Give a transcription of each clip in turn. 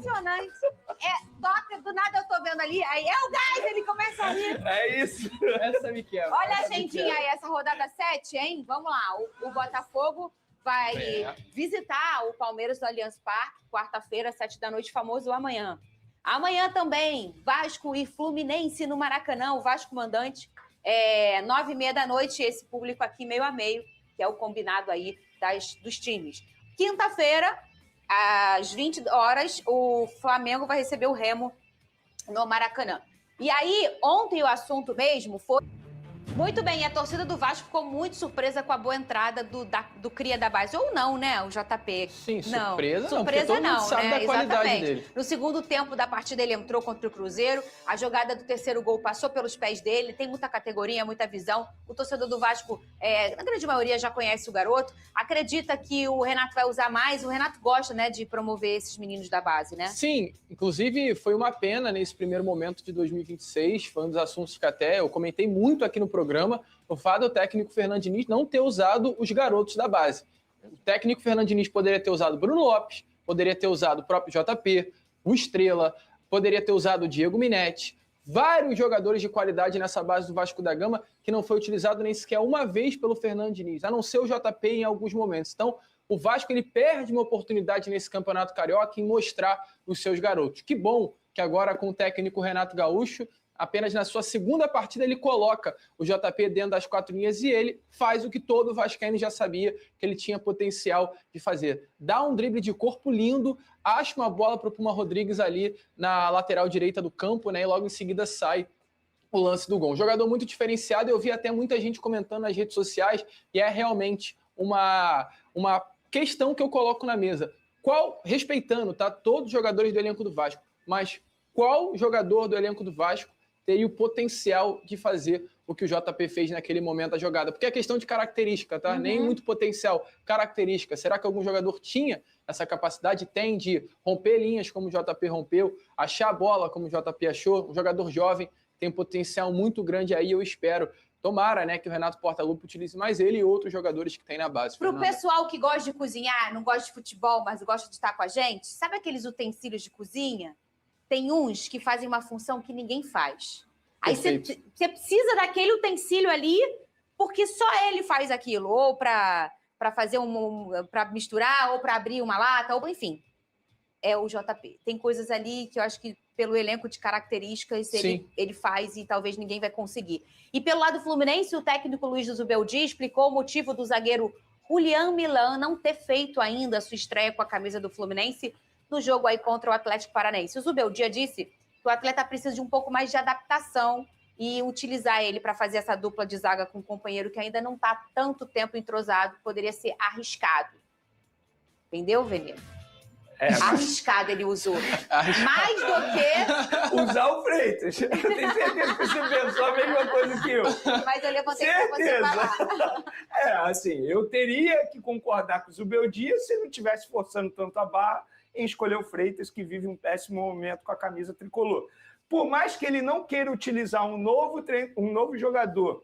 impressionante. Toca, do nada eu tô vendo ali, aí é o gás, ele começa a rir. É isso. Essa me quebra. Olha a agendinha aí, essa rodada 7, hein? Vamos lá, o Botafogo vai visitar o Palmeiras do Allianz Parque, quarta-feira, 7 da noite, famoso amanhã. Amanhã também, Vasco e Fluminense no Maracanã, o Vasco mandante, 9h30 da noite, esse público aqui meio a meio, que é o combinado aí dos times. Quinta-feira, às 20 horas, o Flamengo vai receber o Remo no Maracanã. E aí, ontem o assunto mesmo foi... Muito bem, a torcida do Vasco ficou muito surpresa com a boa entrada do cria da base. Ou não, né, o JP? Sim, não. surpresa não, porque todo mundo sabe da qualidade dele. No segundo tempo da partida ele entrou contra o Cruzeiro, a jogada do terceiro gol passou pelos pés dele, tem muita categoria, muita visão. O torcedor do Vasco, na grande maioria, já conhece o garoto, acredita que o Renato vai usar mais. O Renato gosta, né, de promover esses meninos da base, né? Sim, inclusive foi uma pena nesse primeiro momento de 2026, foi um dos assuntos que até eu comentei muito aqui no programa, o fato do técnico Fernando Diniz não ter usado os garotos da base. O técnico Fernando Diniz poderia ter usado Bruno Lopes, poderia ter usado o próprio JP, o Estrela, poderia ter usado o Diego Minetti, vários jogadores de qualidade nessa base do Vasco da Gama que não foi utilizado nem sequer uma vez pelo Fernando Diniz, a não ser o JP em alguns momentos. Então, o Vasco ele perde uma oportunidade nesse Campeonato Carioca em mostrar os seus garotos. Que bom que agora com o técnico Renato Gaúcho, apenas na sua segunda partida ele coloca o JP dentro das quatro linhas e ele faz o que todo vascaíno já sabia que ele tinha potencial de fazer. Dá um drible de corpo lindo, acha uma bola para o Puma Rodrigues ali na lateral direita do campo, né? E logo em seguida sai o lance do gol. Um jogador muito diferenciado, eu vi até muita gente comentando nas redes sociais e é realmente uma questão que eu coloco na mesa. Respeitando, tá, todos os jogadores do elenco do Vasco, mas qual jogador do elenco do Vasco teria o potencial de fazer o que o JP fez naquele momento da jogada? Porque é questão de característica, tá? Nem muito potencial, característica. Será que algum jogador tinha essa capacidade? Tem de romper linhas como o JP rompeu, achar a bola como o JP achou. Um jogador jovem tem um potencial muito grande aí, eu espero. Tomara, né, que o Renato Portaluppi utilize mais ele e outros jogadores que tem na base. Pro pessoal que gosta de cozinhar, não gosta de futebol, mas gosta de estar com a gente, sabe aqueles utensílios de cozinha? Tem uns que fazem uma função que ninguém faz. Aí você precisa daquele utensílio ali, porque só ele faz aquilo. Ou para fazer para misturar, ou para abrir uma lata, ou enfim. É o JP. Tem coisas ali que eu acho que, pelo elenco de características, ele faz e talvez ninguém vai conseguir. E pelo lado fluminense, o técnico Luiz Zubeldia explicou o motivo do zagueiro Julián Milán não ter feito ainda a sua estreia com a camisa do Fluminense no jogo aí contra o Atlético Paranaense. O Zubeldia disse que o atleta precisa de um pouco mais de adaptação e utilizar ele para fazer essa dupla de zaga com um companheiro que ainda não está tanto tempo entrosado, poderia ser arriscado. Entendeu, Veneno? Arriscado ele usou. Mais do que... Usar o Freitas. Eu tenho certeza que você pensou a mesma coisa que eu. Mas eu levantei para você falar. Assim, eu teria que concordar com o Zubeldia se não estivesse forçando tanto a barra em escolher o Freitas, que vive um péssimo momento com a camisa tricolor. Por mais que ele não queira utilizar um novo jogador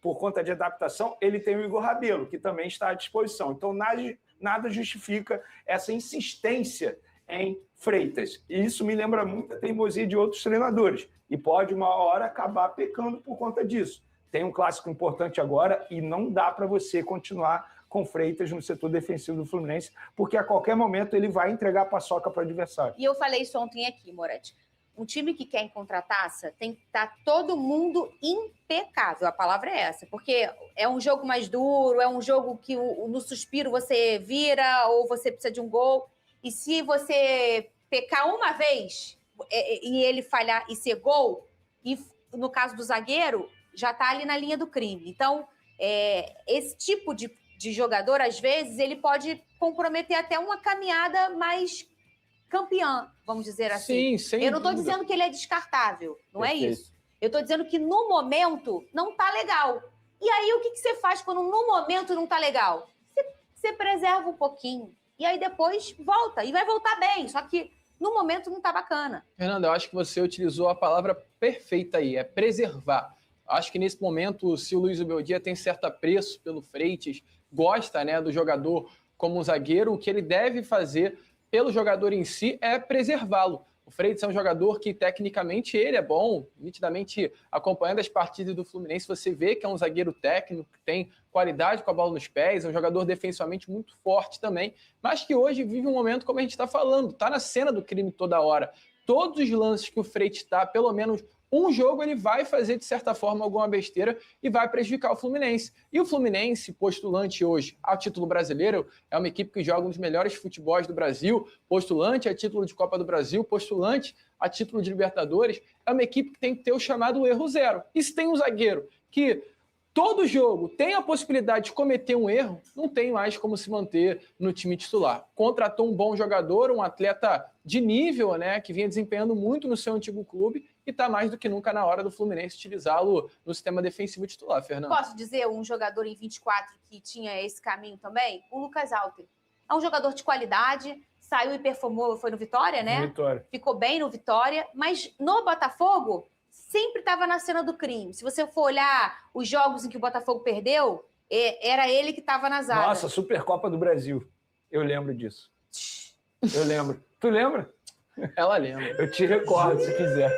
por conta de adaptação, ele tem o Igor Rabelo, que também está à disposição. Então, nada justifica essa insistência em Freitas. E isso me lembra muito a teimosia de outros treinadores. E pode, uma hora, acabar pecando por conta disso. Tem um clássico importante agora e não dá para você continuar com Freitas no setor defensivo do Fluminense, porque a qualquer momento ele vai entregar a paçoca para o adversário. E eu falei isso ontem aqui, Moretti. Um time que quer encontrar taça tem que estar todo mundo impecável. A palavra é essa. Porque é um jogo mais duro, é um jogo que no suspiro você vira ou você precisa de um gol. E se você pecar uma vez e ele falhar e ser gol, e no caso do zagueiro, já está ali na linha do crime. Então, esse tipo de jogador, às vezes, ele pode comprometer até uma caminhada mais campeã, vamos dizer assim. Sim, sem Eu não estou dúvida. dizendo que ele é descartável, não Perfeito. é isso. Eu estou dizendo que no momento não tá legal. E aí o que você faz quando no momento não tá legal? Você preserva um pouquinho e aí depois volta, e vai voltar bem, só que no momento não tá bacana. Fernando, eu acho que você utilizou a palavra perfeita aí, é preservar. Acho que nesse momento, se o Luiz Zubeldia tem certo apreço pelo Freitas, gosta, né, do jogador como um zagueiro, o que ele deve fazer pelo jogador em si é preservá-lo. O Freitas é um jogador que, tecnicamente, ele é bom, nitidamente, acompanhando as partidas do Fluminense, você vê que é um zagueiro técnico, que tem qualidade com a bola nos pés, é um jogador defensivamente muito forte também, mas que hoje vive um momento, como a gente está falando, está na cena do crime toda hora. Todos os lances que o Freitas está, pelo menos um jogo, ele vai fazer, de certa forma, alguma besteira e vai prejudicar o Fluminense. E o Fluminense, postulante hoje ao título brasileiro, é uma equipe que joga um dos melhores futebols do Brasil, postulante a título de Copa do Brasil, postulante a título de Libertadores, é uma equipe que tem que ter o chamado erro zero. E se tem um zagueiro que todo jogo tem a possibilidade de cometer um erro, não tem mais como se manter no time titular. Contratou um bom jogador, um atleta de nível, né, que vinha desempenhando muito no seu antigo clube e está mais do que nunca na hora do Fluminense utilizá-lo no sistema defensivo titular, Fernando. Posso dizer um jogador em 24 que tinha esse caminho também? O Lucas Alter. É um jogador de qualidade, saiu e performou, foi no Vitória, né? Vitória. Ficou bem no Vitória, mas no Botafogo sempre estava na cena do crime. Se você for olhar os jogos em que o Botafogo perdeu, era ele que estava na zaga. Nossa, Supercopa do Brasil. Eu lembro disso. Eu lembro. Tu lembra? Ela lembra. Eu te recordo, se quiser.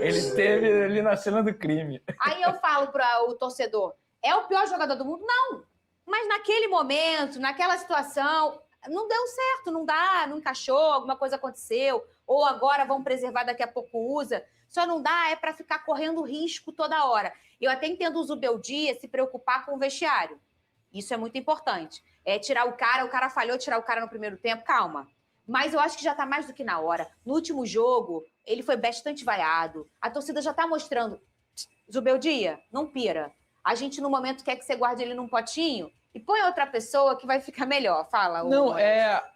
Ele esteve ali na cena do crime. Aí eu falo para o torcedor, é o pior jogador do mundo? Não. Mas naquele momento, naquela situação, não deu certo, não dá, não encaixou, alguma coisa aconteceu, ou agora vão preservar, daqui a pouco usa. Só não dá para ficar correndo risco toda hora. Eu até entendo o Zubeldia se preocupar com o vestiário. Isso é muito importante. É tirar o cara falhou, tirar o cara no primeiro tempo, calma. Mas eu acho que já está mais do que na hora. No último jogo, ele foi bastante vaiado. A torcida já está mostrando. Zubeldia, não pira. A gente, no momento, quer que você guarde ele num potinho e põe outra pessoa que vai ficar melhor. Fala. Não,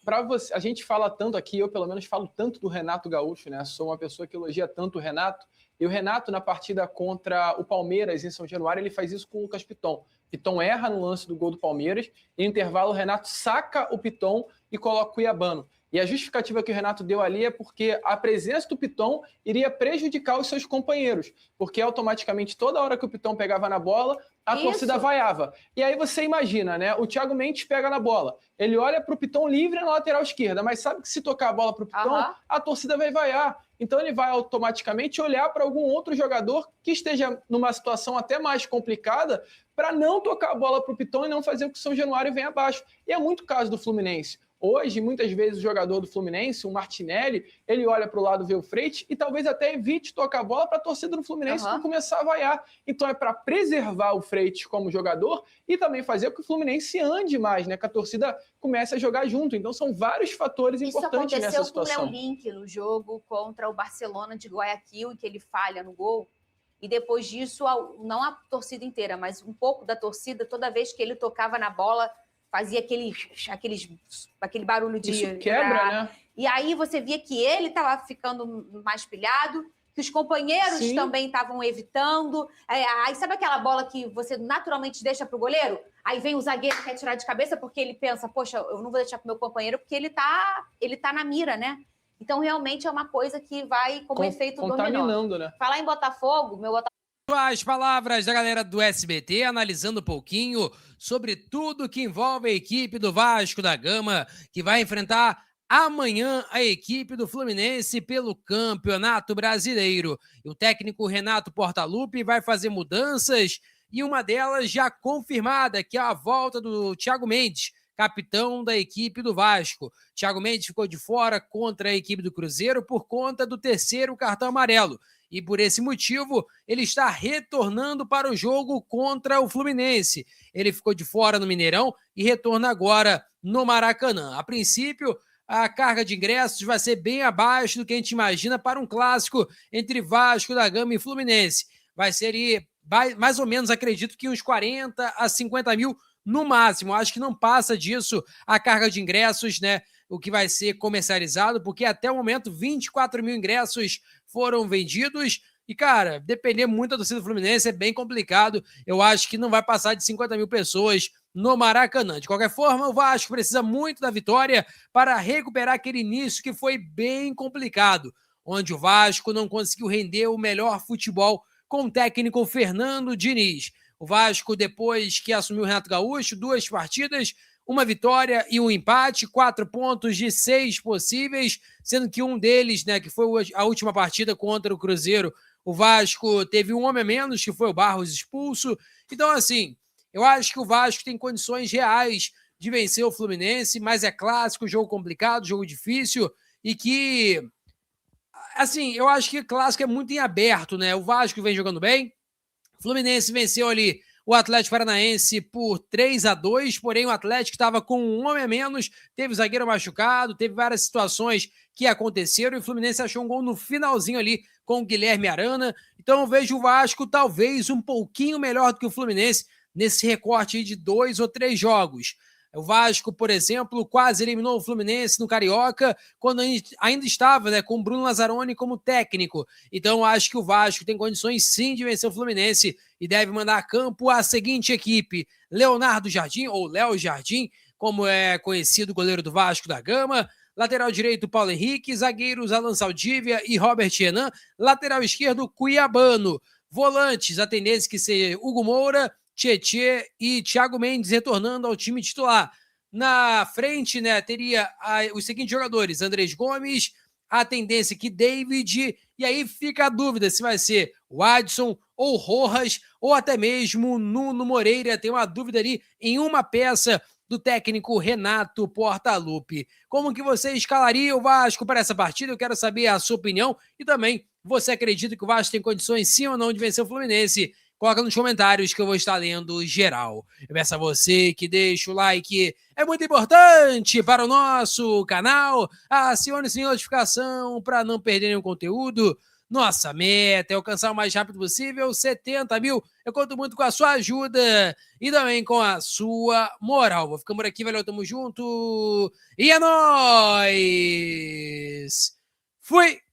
para você. A gente fala tanto aqui, eu pelo menos falo tanto do Renato Gaúcho, né? Sou uma pessoa que elogia tanto o Renato. E o Renato, na partida contra o Palmeiras, em São Januário, ele faz isso com o Lucas Piton. Piton erra no lance do gol do Palmeiras. E no intervalo, o Renato saca o Piton e coloca o Cuiabano. E a justificativa que o Renato deu ali é porque a presença do Piton iria prejudicar os seus companheiros, porque automaticamente toda hora que o Piton pegava na bola, a torcida vaiava. E aí você imagina, né? O Thiago Mendes pega na bola, ele olha para o Piton livre na lateral esquerda, mas sabe que se tocar a bola para o Piton, a torcida vai vaiar. Então ele vai automaticamente olhar para algum outro jogador que esteja numa situação até mais complicada para não tocar a bola para o Piton e não fazer com que o São Januário venha abaixo. E é muito caso do Fluminense. Hoje, muitas vezes, o jogador do Fluminense, o Martinelli, ele olha para o lado, vê o Freitas e talvez até evite tocar a bola para a torcida do Fluminense não começar a vaiar. Então é para preservar o Freitas como jogador e também fazer com que o Fluminense ande mais, né? Que a torcida comece a jogar junto. Então são vários fatores importantes nessa situação. Isso aconteceu com o Léo Link no jogo contra o Barcelona de Guayaquil, em que ele falha no gol. E depois disso, não a torcida inteira, mas um pouco da torcida, toda vez que ele tocava na bola, fazia aquele barulho de... Isso quebra, né? E aí você via que ele estava ficando mais pilhado, que os companheiros também estavam evitando. Aí sabe aquela bola que você naturalmente deixa para o goleiro? Aí vem o zagueiro que quer tirar de cabeça porque ele pensa, poxa, eu não vou deixar para o meu companheiro porque ele tá na mira, né? Então, realmente é uma coisa que vai como efeito dominó. Contaminando, né? Falar em Botafogo, meu Botafogo... As palavras da galera do SBT, analisando um pouquinho sobre tudo que envolve a equipe do Vasco da Gama, que vai enfrentar amanhã a equipe do Fluminense pelo Campeonato Brasileiro. E o técnico Renato Portaluppi vai fazer mudanças e uma delas já confirmada, que é a volta do Thiago Mendes, capitão da equipe do Vasco. Thiago Mendes ficou de fora contra a equipe do Cruzeiro por conta do terceiro cartão amarelo. E por esse motivo, ele está retornando para o jogo contra o Fluminense. Ele ficou de fora no Mineirão e retorna agora no Maracanã. A princípio, a carga de ingressos vai ser bem abaixo do que a gente imagina para um clássico entre Vasco da Gama e Fluminense. Vai ser mais ou menos, acredito que uns 40 a 50 mil no máximo. Acho que não passa disso a carga de ingressos, né? O que vai ser comercializado, porque até o momento 24 mil ingressos foram vendidos. E, cara, depender muito da torcida do Fluminense é bem complicado. Eu acho que não vai passar de 50 mil pessoas no Maracanã. De qualquer forma, o Vasco precisa muito da vitória para recuperar aquele início que foi bem complicado, onde o Vasco não conseguiu render o melhor futebol com o técnico Fernando Diniz. O Vasco, depois que assumiu o Renato Gaúcho, 2 partidas, uma vitória e um empate, 4 pontos de 6 possíveis, sendo que um deles, né, que foi a última partida contra o Cruzeiro, o Vasco teve um homem a menos, que foi o Barros expulso. Então, assim, eu acho que o Vasco tem condições reais de vencer o Fluminense, mas é clássico, jogo complicado, jogo difícil, e que, assim, eu acho que clássico é muito em aberto, né? O Vasco vem jogando bem, o Fluminense venceu ali o Atlético Paranaense por 3-2, porém o Atlético estava com um homem a menos, teve zagueiro machucado, teve várias situações que aconteceram e o Fluminense achou um gol no finalzinho ali com o Guilherme Arana. Então eu vejo o Vasco talvez um pouquinho melhor do que o Fluminense nesse recorte de 2 ou 3 jogos. O Vasco, por exemplo, quase eliminou o Fluminense no Carioca, quando ainda estava, né, com o Bruno Lazzaroni como técnico. Então, acho que o Vasco tem condições sim de vencer o Fluminense e deve mandar a campo a seguinte equipe: Leonardo Jardim, ou Léo Jardim, como é conhecido o goleiro do Vasco da Gama. Lateral direito, Paulo Henrique. Zagueiros, Alan Saldívia e Robert Renan. Lateral esquerdo, Cuiabano. Volantes, a tendência que seja Hugo Moura, Tietê e Thiago Mendes retornando ao time titular. Na frente, né, teria os seguintes jogadores: Andrés Gomes, a tendência que David, e aí fica a dúvida se vai ser o Adson ou Rojas, ou até mesmo Nuno Moreira. Tem uma dúvida ali em uma peça do técnico Renato Portaluppi. Como que você escalaria o Vasco para essa partida? Eu quero saber a sua opinião e também, você acredita que o Vasco tem condições sim ou não de vencer o Fluminense? Coloca nos comentários que eu vou estar lendo geral. Eu peço a você que deixe o like, é muito importante para o nosso canal. Acione a notificação para não perder nenhum conteúdo. Nossa meta é alcançar o mais rápido possível 70 mil. Eu conto muito com a sua ajuda e também com a sua moral. Vou ficando por aqui, valeu, tamo junto. E é nóis! Fui!